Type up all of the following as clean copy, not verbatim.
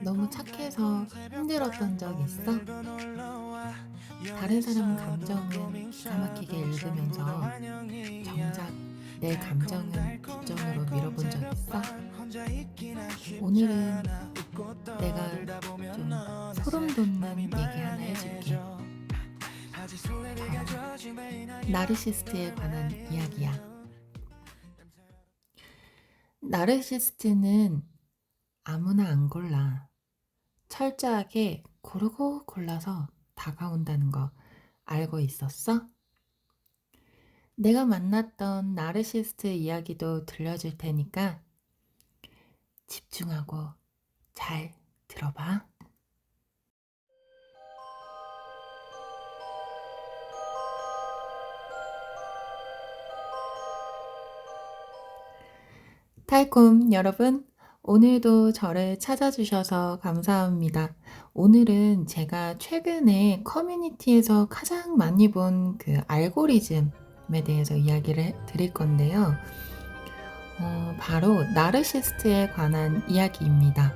너무 착해서 힘들었던 적 있어? 다른 사람 감정은 기가 막히게 읽으면서 정작 내 감정은 뒷전으로 밀어본 적 있어? 오늘은 내가 좀 소름 돋는 얘기 하나 해줄게. 나르시스트에 관한 이야기야. 나르시스트는 아무나 안 골라. 철저하게 고르고 골라서 다가온다는 거 알고 있었어? 내가 만났던 나르시스트 이야기도 들려줄 테니까 집중하고 잘 들어봐. 탈콤 여러분, 오늘도 저를 찾아주셔서 감사합니다. 오늘은 제가 최근에 커뮤니티에서 가장 많이 본 그 알고리즘에 대해서 이야기를 드릴 건데요. 바로 나르시스트에 관한 이야기입니다.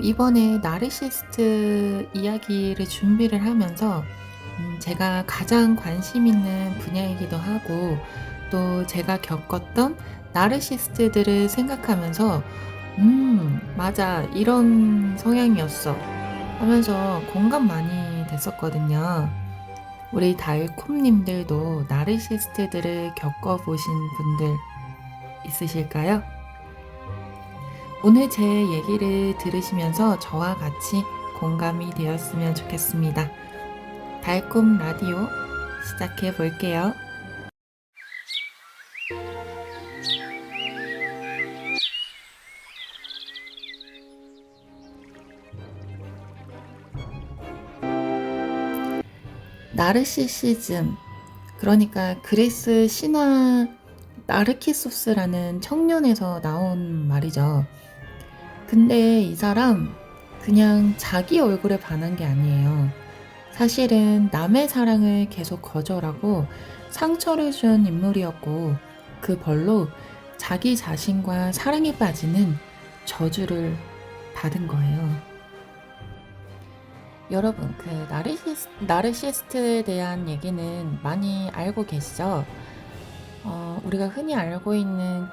이번에 나르시스트 이야기를 준비를 하면서 제가 가장 관심 있는 분야이기도 하고 또 제가 겪었던 나르시스트들을 생각하면서 '맞아. 이런 성향이었어.' 하면서 공감 많이 됐었거든요. 우리 달콤 님들도 나르시스트들을 겪어 보신 분들 있으실까요? 오늘 제 얘기를 들으시면서 저와 같이 공감이 되었으면 좋겠습니다. 달콤 라디오 시작해 볼게요. 나르시시즘, 그러니까 그리스 신화 나르키소스라는 청년에서 나온 말이죠. 근데 이 사람 그냥 자기 얼굴에 반한 게 아니에요. 사실은 남의 사랑을 계속 거절하고 상처를 준 인물이었고 그 벌로 자기 자신과 사랑에 빠지는 저주를 받은 거예요. 여러분, 그 나르시스트에 대한 얘기는 많이 알고 계시죠? 우리가 흔히 알고 있는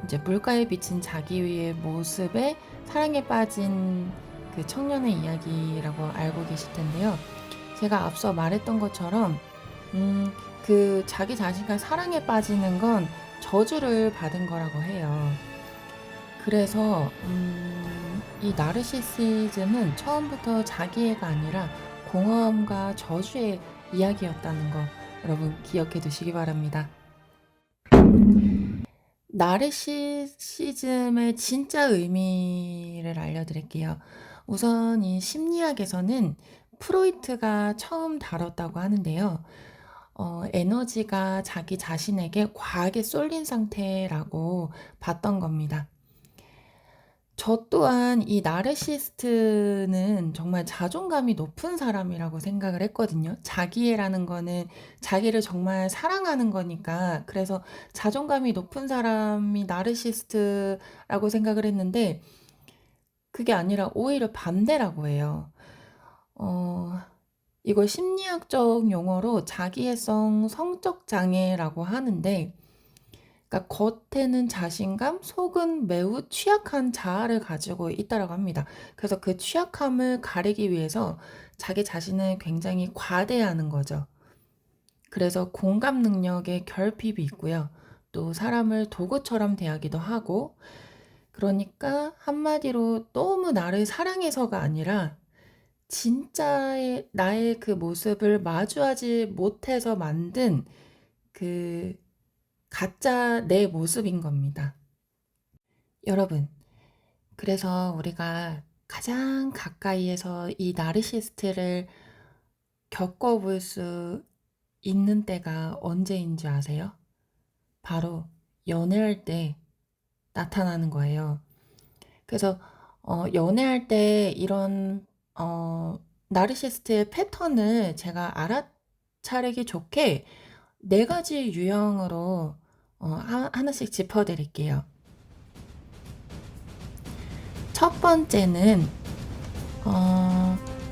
이제 물가에 비친 자기의 모습에 사랑에 빠진 그 청년의 이야기라고 알고 계실 텐데요. 제가 앞서 말했던 것처럼, 그 자기 자신과 사랑에 빠지는 건 저주를 받은 거라고 해요. 그래서, 이 나르시시즘은 처음부터 자기애가 아니라 공허함과 저주의 이야기였다는 거 여러분 기억해 두시기 바랍니다. 나르시시즘의 진짜 의미를 알려드릴게요. 우선 이 심리학에서는 프로이트가 처음 다뤘다고 하는데요. 에너지가 자기 자신에게 과하게 쏠린 상태라고 봤던 겁니다. 저 또한 이 나르시스트는 정말 자존감이 높은 사람이라고 생각을 했거든요. 자기애라는 거는 자기를 정말 사랑하는 거니까 그래서 자존감이 높은 사람이 나르시스트라고 생각을 했는데 그게 아니라 오히려 반대라고 해요. 어 이걸 심리학적 용어로 자기애성 성적 장애라고 하는데 그러니까 겉에는 자신감, 속은 매우 취약한 자아를 가지고 있다라고 합니다. 그래서 그 취약함을 가리기 위해서 자기 자신을 굉장히 과대하는 거죠. 그래서 공감 능력에 결핍이 있고요. 또 사람을 도구처럼 대하기도 하고, 그러니까 한마디로 너무 나를 사랑해서가 아니라 진짜의 나의 그 모습을 마주하지 못해서 만든 그 가짜 내 모습인 겁니다. 여러분, 그래서 우리가 가장 가까이에서 이 나르시스트를 겪어볼 수 있는 때가 언제인 줄 아세요? 바로 연애할 때 나타나는 거예요. 그래서 연애할 때 이런 나르시스트의 패턴을 제가 알아차리기 좋게 네 가지 유형으로 하나씩 짚어드릴게요. 첫 번째는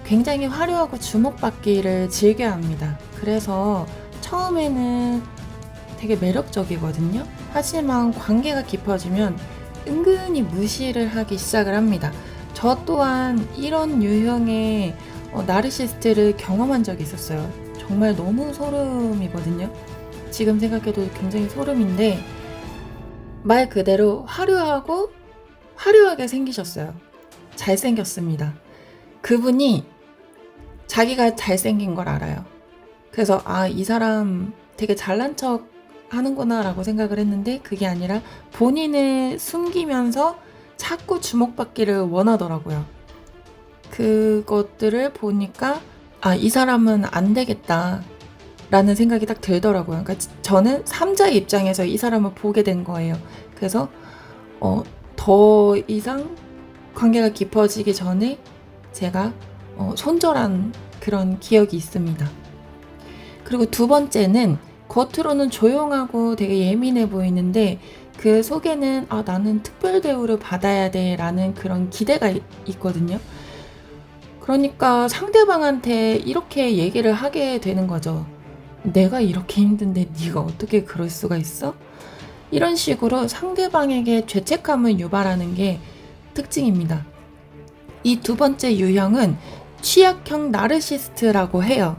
굉장히 화려하고 주목받기를 즐겨합니다. 그래서 처음에는 되게 매력적이거든요. 하지만 관계가 깊어지면 은근히 무시를 하기 시작을 합니다. 저 또한 이런 유형의 나르시스트를 경험한 적이 있었어요. 정말 너무 소름이거든요. 지금 생각해도 굉장히 소름인데, 말 그대로 화려하게 생기셨어요. 잘생겼습니다. 그분이 자기가 잘생긴 걸 알아요. 그래서 이 사람 되게 잘난 척 하는구나 라고 생각을 했는데, 그게 아니라 본인을 숨기면서 자꾸 주목받기를 원하더라고요. 그것들을 보니까 이 사람은 안 되겠다 라는 생각이 딱 들더라고요. 그러니까 저는 3자의 입장에서 이 사람을 보게 된 거예요. 그래서 더 이상 관계가 깊어지기 전에 제가 손절한 그런 기억이 있습니다. 그리고 두 번째는 겉으로는 조용하고 되게 예민해 보이는데 그 속에는 나는 특별 대우를 받아야 돼 라는 그런 기대가 있거든요. 그러니까 상대방한테 이렇게 얘기를 하게 되는 거죠. 내가 이렇게 힘든데 네가 어떻게 그럴 수가 있어? 이런 식으로 상대방에게 죄책감을 유발하는 게 특징입니다. 이 두 번째 유형은 취약형 나르시스트라고 해요.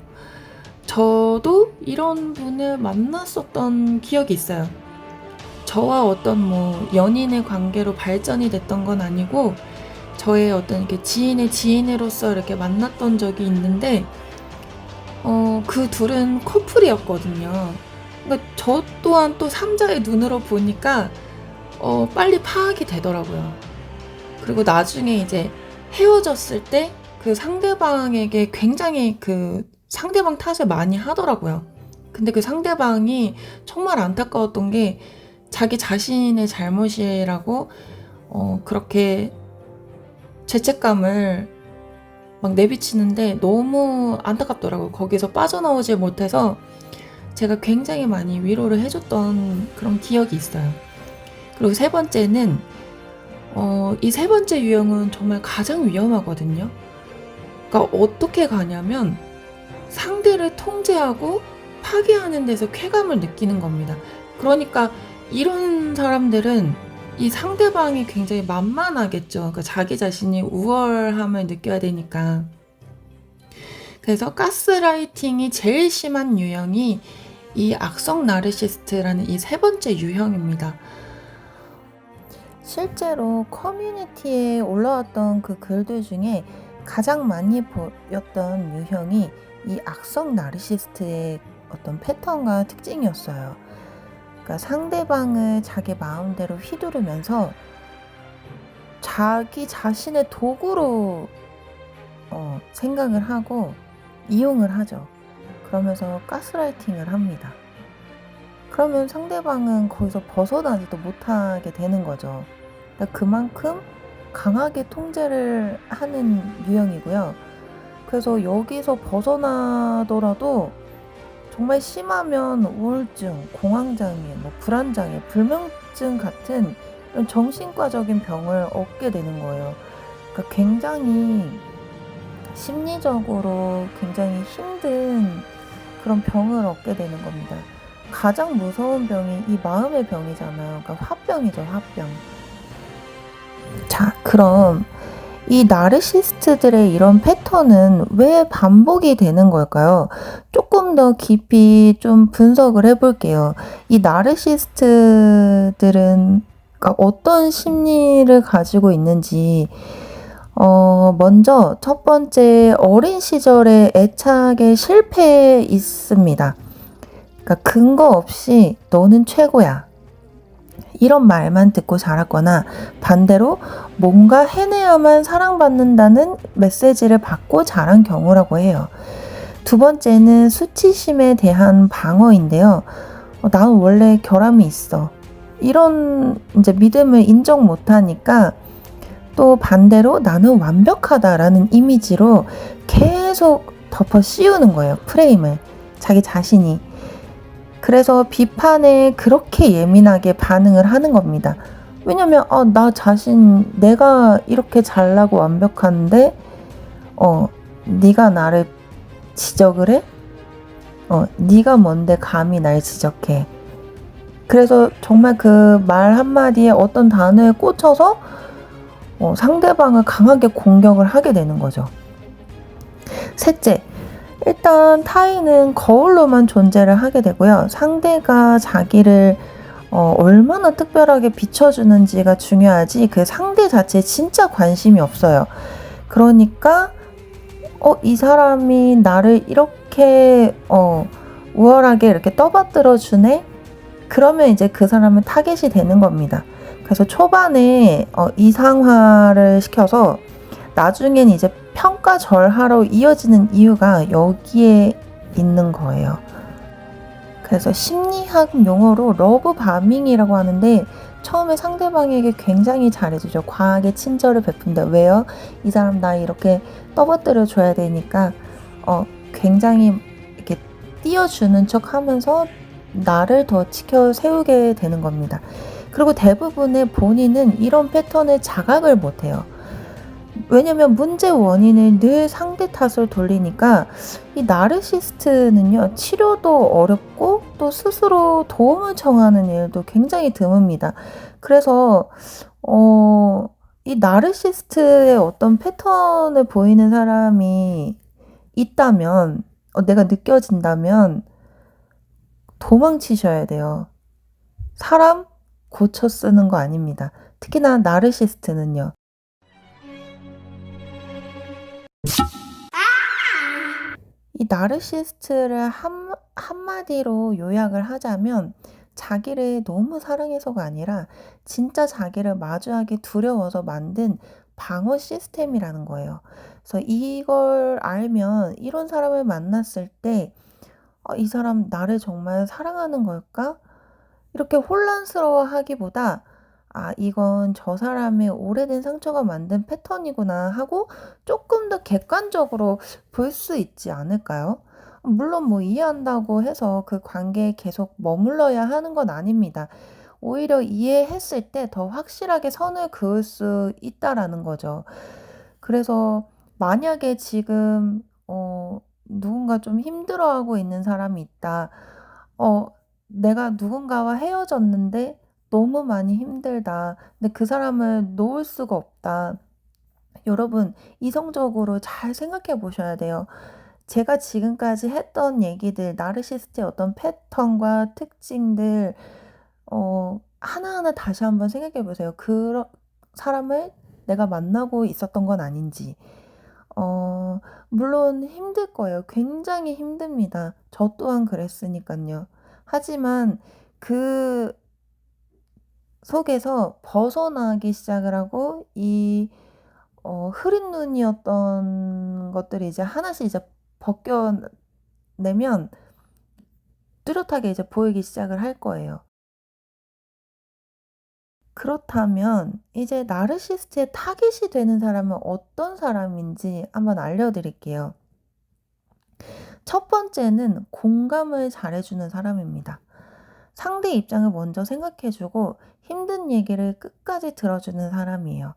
저도 이런 분을 만났었던 기억이 있어요. 저와 어떤 연인의 관계로 발전이 됐던 건 아니고 저의 어떤 이렇게 지인의 지인으로서 이렇게 만났던 적이 있는데 그 둘은 커플이었거든요. 그러니까 저 또한 또 3자의 눈으로 보니까 빨리 파악이 되더라고요. 그리고 나중에 이제 헤어졌을 때 그 상대방에게 굉장히 그 상대방 탓을 많이 하더라고요. 근데 그 상대방이 정말 안타까웠던 게 자기 자신의 잘못이라고 그렇게 죄책감을 막 내비치는데 너무 안타깝더라고요. 거기서 빠져나오지 못해서 제가 굉장히 많이 위로를 해줬던 그런 기억이 있어요. 그리고 세 번째는 이 세 번째 유형은 정말 가장 위험하거든요. 그러니까 어떻게 가냐면 상대를 통제하고 파괴하는 데서 쾌감을 느끼는 겁니다. 그러니까 이런 사람들은 이 상대방이 굉장히 만만하겠죠. 그러니까 자기 자신이 우월함을 느껴야 되니까. 그래서 가스라이팅이 제일 심한 유형이 이 악성 나르시스트라는 이 세 번째 유형입니다. 실제로 커뮤니티에 올라왔던 그 글들 중에 가장 많이 보였던 유형이 이 악성 나르시스트의 어떤 패턴과 특징이었어요. 그러니까 상대방을 자기 마음대로 휘두르면서 자기 자신의 도구로 생각을 하고 이용을 하죠. 그러면서 가스라이팅을 합니다. 그러면 상대방은 거기서 벗어나지도 못하게 되는 거죠. 그러니까 그만큼 강하게 통제를 하는 유형이고요. 그래서 여기서 벗어나더라도 정말 심하면 우울증, 공황장애, 불안장애, 불면증 같은 이런 정신과적인 병을 얻게 되는 거예요. 그러니까 굉장히 심리적으로 굉장히 힘든 그런 병을 얻게 되는 겁니다. 가장 무서운 병이 이 마음의 병이잖아요. 그러니까 화병이죠, 화병. 자, 그럼 이 나르시스트들의 이런 패턴은 왜 반복이 되는 걸까요? 조금 더 깊이 좀 분석을 해볼게요. 이 나르시스트들은 어떤 심리를 가지고 있는지, 먼저 첫 번째 어린 시절에 애착에 실패해 있습니다. 그러니까 근거 없이 너는 최고야. 이런 말만 듣고 자랐거나 반대로 뭔가 해내야만 사랑받는다는 메시지를 받고 자란 경우라고 해요. 두 번째는 수치심에 대한 방어인데요. 나는 원래 결함이 있어. 이런 이제 믿음을 인정 못하니까 또 반대로 나는 완벽하다라는 이미지로 계속 덮어 씌우는 거예요. 프레임을. 자기 자신이. 그래서 비판에 그렇게 예민하게 반응을 하는 겁니다. 왜냐면 나 자신 내가 이렇게 잘나고 완벽한데 네가 나를 지적을 해? 네가 뭔데 감히 날 지적해. 그래서 정말 그 말 한마디에 어떤 단어에 꽂혀서 상대방을 강하게 공격을 하게 되는 거죠. 셋째, 일단 타인은 거울로만 존재를 하게 되고요. 상대가 자기를 얼마나 특별하게 비춰주는지가 중요하지 그 상대 자체에 진짜 관심이 없어요. 그러니까 이 사람이 나를 이렇게 우월하게 이렇게 떠받들어 주네? 그러면 이제 그 사람은 타겟이 되는 겁니다. 그래서 초반에 이상화를 시켜서 나중엔 이제 평가절하로 이어지는 이유가 여기에 있는 거예요. 그래서 심리학 용어로 러브 바밍이라고 하는데 처음에 상대방에게 굉장히 잘해주죠. 과하게 친절을 베푼다. 왜요? 이 사람 나 이렇게 떠받들어 줘야 되니까 굉장히 이렇게 띄워주는 척 하면서 나를 더 지켜 세우게 되는 겁니다. 그리고 대부분의 본인은 이런 패턴을 자각을 못해요. 왜냐면 문제 원인을 늘 상대 탓을 돌리니까 이 나르시스트는요, 치료도 어렵고 또 스스로 도움을 청하는 일도 굉장히 드뭅니다. 그래서 이 나르시스트의 어떤 패턴을 보이는 사람이 있다면, 내가 느껴진다면 도망치셔야 돼요. 사람 고쳐 쓰는 거 아닙니다. 특히나 나르시스트는요. 이 나르시스트를 한마디로 요약을 하자면 자기를 너무 사랑해서가 아니라 진짜 자기를 마주하기 두려워서 만든 방어 시스템이라는 거예요. 그래서 이걸 알면 이런 사람을 만났을 때 이 사람 나를 정말 사랑하는 걸까? 이렇게 혼란스러워하기보다 이건 저 사람의 오래된 상처가 만든 패턴이구나 하고 조금 더 객관적으로 볼 수 있지 않을까요? 물론 뭐 이해한다고 해서 그 관계에 계속 머물러야 하는 건 아닙니다. 오히려 이해했을 때 더 확실하게 선을 그을 수 있다라는 거죠. 그래서 만약에 지금 누군가 좀 힘들어하고 있는 사람이 있다. 내가 누군가와 헤어졌는데 너무 많이 힘들다. 근데 그 사람을 놓을 수가 없다. 여러분, 이성적으로 잘 생각해 보셔야 돼요. 제가 지금까지 했던 얘기들, 나르시스트의 어떤 패턴과 특징들, 하나하나 다시 한번 생각해 보세요. 그 사람을 내가 만나고 있었던 건 아닌지. 물론 힘들 거예요. 굉장히 힘듭니다. 저 또한 그랬으니깐요. 하지만 그 속에서 벗어나기 시작을 하고 이 흐린 눈이었던 것들이 이제 하나씩 이제 벗겨내면 뚜렷하게 이제 보이기 시작을 할 거예요. 그렇다면 이제 나르시스트의 타깃이 되는 사람은 어떤 사람인지 한번 알려드릴게요. 첫 번째는 공감을 잘해주는 사람입니다. 상대 입장을 먼저 생각해주고 힘든 얘기를 끝까지 들어주는 사람이에요.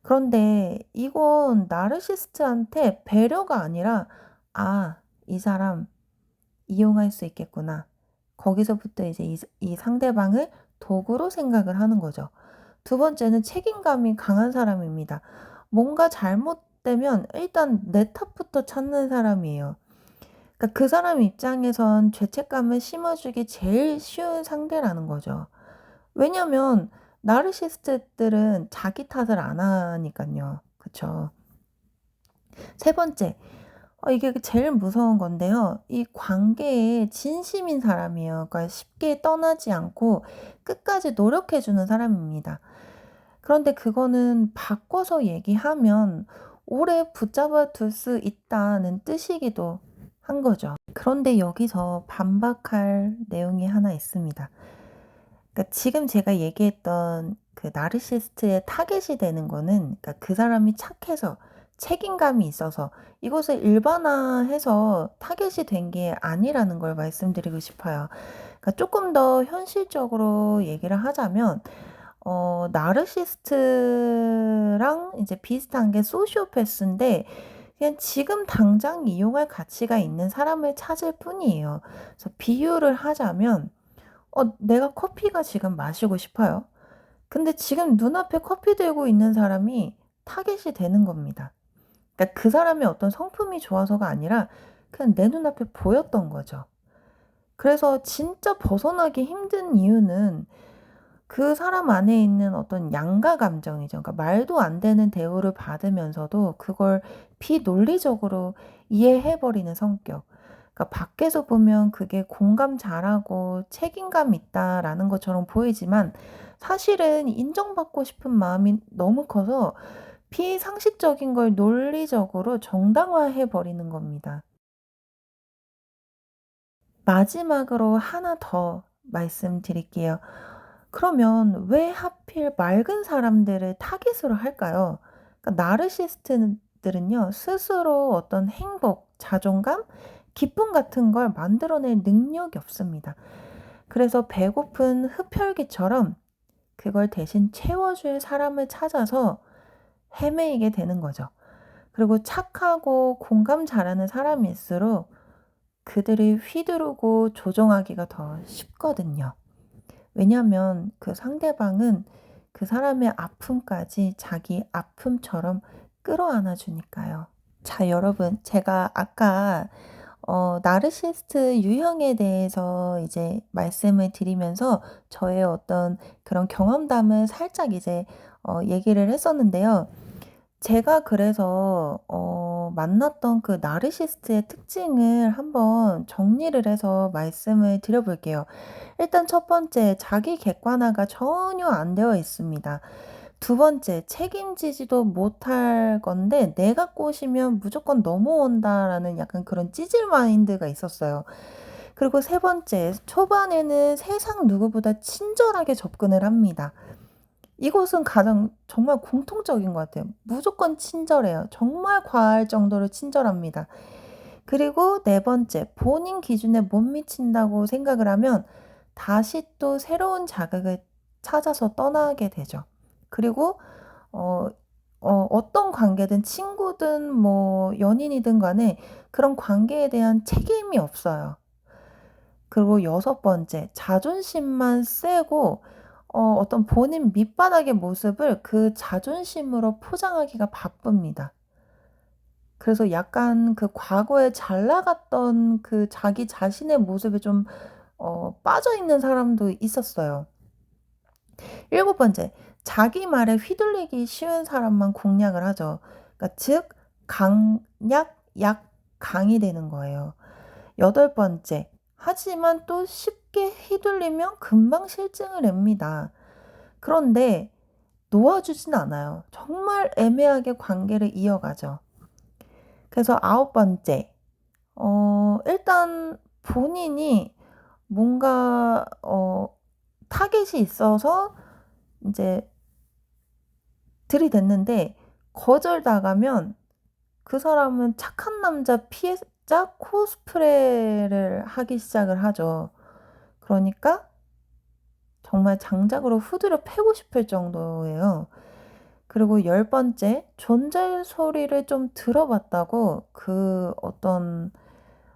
그런데 이건 나르시스트한테 배려가 아니라, 이 사람 이용할 수 있겠구나. 거기서부터 이제 이 상대방을 도구로 생각을 하는 거죠. 두 번째는 책임감이 강한 사람입니다. 뭔가 잘못되면 일단 내 탓부터 찾는 사람이에요. 그러니까 그 사람 입장에선 죄책감을 심어주기 제일 쉬운 상대라는 거죠. 왜냐면 나르시스트들은 자기 탓을 안 하니깐요. 그쵸. 세 번째, 이게 제일 무서운 건데요. 이 관계에 진심인 사람이에요. 그러니까 쉽게 떠나지 않고 끝까지 노력해 주는 사람입니다. 그런데 그거는 바꿔서 얘기하면 오래 붙잡아 둘 수 있다는 뜻이기도 한 거죠. 그런데 여기서 반박할 내용이 하나 있습니다. 그러니까 지금 제가 얘기했던 그 나르시스트의 타겟이 되는 거는 그러니까 그 사람이 착해서 책임감이 있어서 이것을 일반화해서 타겟이 된 게 아니라는 걸 말씀드리고 싶어요. 그러니까 조금 더 현실적으로 얘기를 하자면 나르시스트랑 이제 비슷한 게 소시오패스인데 그냥 지금 당장 이용할 가치가 있는 사람을 찾을 뿐이에요. 그래서 비유를 하자면 내가 커피가 지금 마시고 싶어요. 근데 지금 눈앞에 커피 들고 있는 사람이 타겟이 되는 겁니다. 그러니까 그 사람의 어떤 성품이 좋아서가 아니라 그냥 내 눈앞에 보였던 거죠. 그래서 진짜 벗어나기 힘든 이유는 그 사람 안에 있는 어떤 양가 감정이죠. 그러니까 말도 안 되는 대우를 받으면서도 그걸 비논리적으로 이해해 버리는 성격. 그러니까 밖에서 보면 그게 공감 잘하고 책임감 있다라는 것처럼 보이지만 사실은 인정받고 싶은 마음이 너무 커서 비상식적인 걸 논리적으로 정당화해 버리는 겁니다. 마지막으로 하나 더 말씀드릴게요. 그러면 왜 하필 맑은 사람들을 타깃으로 할까요? 그러니까 나르시스트들은요, 스스로 어떤 행복, 자존감, 기쁨 같은 걸 만들어낼 능력이 없습니다. 그래서 배고픈 흡혈귀처럼 그걸 대신 채워줄 사람을 찾아서 헤매이게 되는 거죠. 그리고 착하고 공감 잘하는 사람일수록 그들이 휘두르고 조종하기가 더 쉽거든요. 왜냐하면 그 상대방은 그 사람의 아픔까지 자기 아픔처럼 끌어안아 주니까요. 자, 여러분, 제가 아까 나르시스트 유형에 대해서 이제 말씀을 드리면서 저의 어떤 그런 경험담을 살짝 이제 얘기를 했었는데요. 제가 그래서 만났던 그 나르시스트의 특징을 한번 정리를 해서 말씀을 드려 볼게요. 일단 첫 번째, 자기 객관화가 전혀 안 되어 있습니다. 두 번째, 책임지지도 못할 건데 '내가 꼬시면 무조건 넘어온다.'라는 약간 그런 찌질 마인드가 있었어요. 그리고 세 번째, 초반에는 세상 누구보다 친절하게 접근을 합니다. 이것은 가장 정말 공통적인 것 같아요. 무조건 친절해요. 정말 과할 정도로 친절합니다. 그리고 네 번째, 본인 기준에 못 미친다고 생각을 하면 다시 또 새로운 자극을 찾아서 떠나게 되죠. 그리고 어 어떤 관계든 친구든 뭐 연인이든 간에 그런 관계에 대한 책임이 없어요. 그리고 여섯 번째, 자존심만 세고 어떤 본인 밑바닥의 모습을 그 자존심으로 포장하기가 바쁩니다. 그래서 약간 그 과거에 잘 나갔던 그 자기 자신의 모습에 좀 빠져 있는 사람도 있었어요. 일곱 번째, 자기 말에 휘둘리기 쉬운 사람만 공략을 하죠. 그러니까 즉 강약, 약강이 되는 거예요. 여덟 번째, 하지만 또 쉽게 휘둘리면 금방 실증을 냅니다. 그런데 놓아주진 않아요. 정말 애매하게 관계를 이어가죠. 그래서 아홉 번째, 일단 본인이 뭔가 타겟이 있어서 인제 들이댔는데 거절당하면 그 사람은 착한 남자 피해자 코스프레를 하기 시작을 하죠. 그러니까 정말 장작으로 후드려 패고 싶을 정도예요. 그리고 열 번째, 존재 소리를 좀 들어봤다고 그 어떤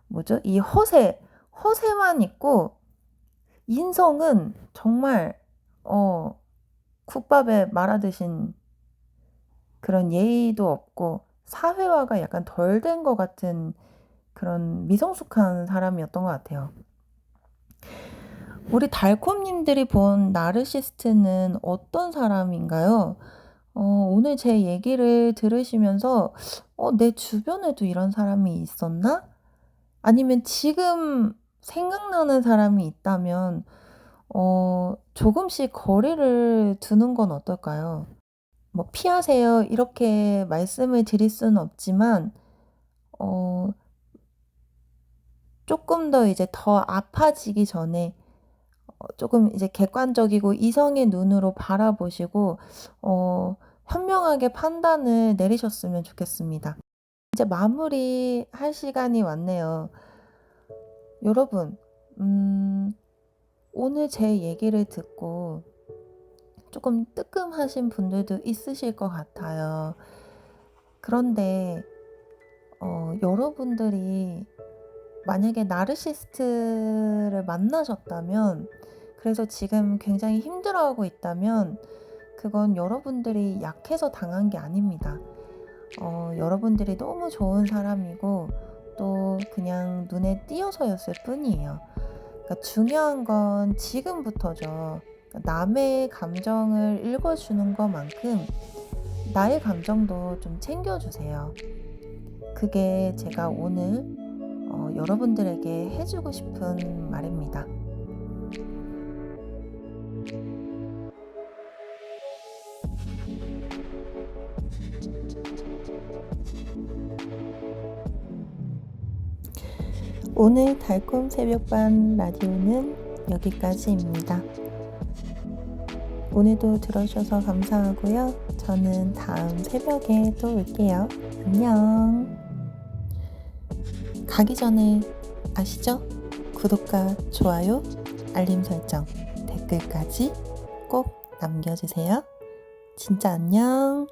뭐죠? 이 허세만 있고 인성은 정말 어 국밥에 말아 드신 그런 예의도 없고 사회화가 약간 덜 된 것 같은 그런 미성숙한 사람이었던 것 같아요. 우리 달콤님들이 본 나르시스트는 어떤 사람인가요? 오늘 제 얘기를 들으시면서 '내 주변에도 이런 사람이 있었나?' 아니면 지금 생각나는 사람이 있다면 조금씩 거리를 두는 건 어떨까요? 뭐 "피하세요." 이렇게 말씀을 드릴 수는 없지만 어 쪼끔 더 이제 더 아파지기 전에 쪼금 이제 객관적이고 이성의 눈으로 바라보시고 현명하게 판단을 내리셨으면 좋겠습니다. 이제 마무리할 시간이 왔네요. 여러분, 오늘 제 얘기를 듣고 조금 뜨끔하신 분들도 있으실 것 같아요. 그런데 여러분들이 만약에 나르시스트를 만나셨다면, 그래서 지금 굉장히 힘들어하고 있다면 그건 여러분들이 약해서 당한 게 아닙니다. 여러분들이 너무 좋은 사람이고 또 그냥 눈에 띄어서였을 뿐이에요. 그러니까 중요한 건 지금부터죠. 그러니까 남의 감정을 읽어주는 것만큼 나의 감정도 좀 챙겨주세요. 그게 제가 오늘 여러분들에게 해주고 싶은 말입니다. 오늘 달콤 새벽반 라디오는 여기까지입니다. 오늘도 들어주셔서 감사하고요. 저는 다음 새벽에 또 올게요. 안녕. 가기 전에 아시죠? 구독과 좋아요, 알림 설정, 댓글까지 꼭 남겨주세요. 진짜 안녕.